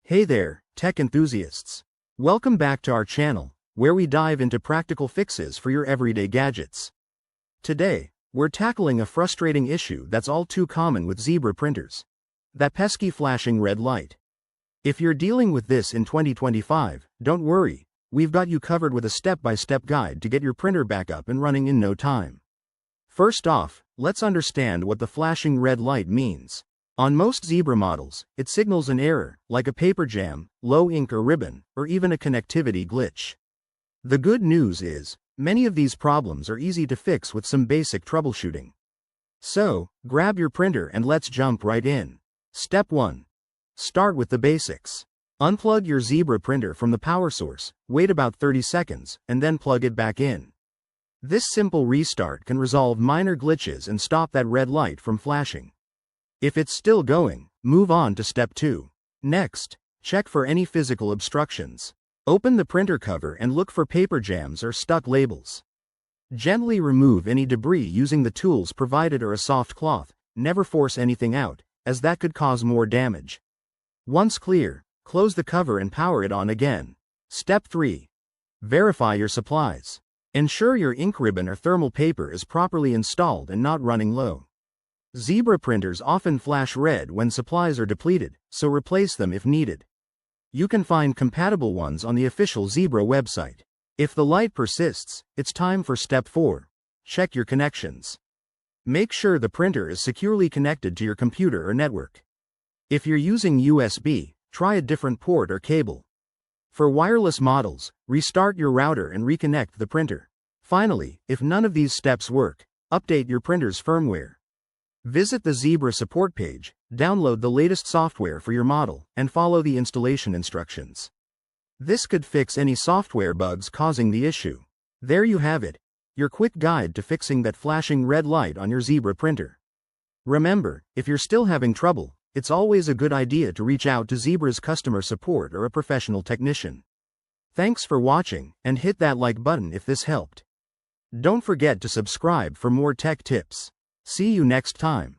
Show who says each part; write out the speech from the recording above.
Speaker 1: Hey there, tech enthusiasts. Welcome back to our channel, where we dive into practical fixes for your everyday gadgets. Today, we're tackling a frustrating issue that's all too common with Zebra printers. That pesky flashing red light. If you're dealing with this in 2025, don't worry, we've got you covered with a step-by-step guide to get your printer back up and running in no time. First off, let's understand what the flashing red light means. On most Zebra models, it signals an error, like a paper jam, low ink or ribbon, or even a connectivity glitch. The good news is, many of these problems are easy to fix with some basic troubleshooting. So, grab your printer and let's jump right in. Step 1. Start with the basics. Unplug your Zebra printer from the power source, wait about 30 seconds, and then plug it back in. This simple restart can resolve minor glitches and stop that red light from flashing. If it's still going, move on to step 2. Next, check for any physical obstructions. Open the printer cover and look for paper jams or stuck labels. Gently remove any debris using the tools provided or a soft cloth. Never force anything out, as that could cause more damage. Once clear, close the cover and power it on again. Step 3. Verify your supplies. Ensure your ink ribbon or thermal paper is properly installed and not running low. Zebra printers often flash red when supplies are depleted, so replace them if needed. You can find compatible ones on the official Zebra website. If the light persists, it's time for step 4. Check your connections. Make sure the printer is securely connected to your computer or network. If you're using USB, try a different port or cable. For wireless models, restart your router and reconnect the printer. Finally, if none of these steps work, update your printer's firmware. Visit the Zebra support page, download the latest software for your model, and follow the installation instructions. This could fix any software bugs causing the issue. There you have it, your quick guide to fixing that flashing red light on your Zebra printer. Remember, if you're still having trouble, it's always a good idea to reach out to Zebra's customer support or a professional technician. Thanks for watching, and hit that like button if this helped. Don't forget to subscribe for more tech tips. See you next time.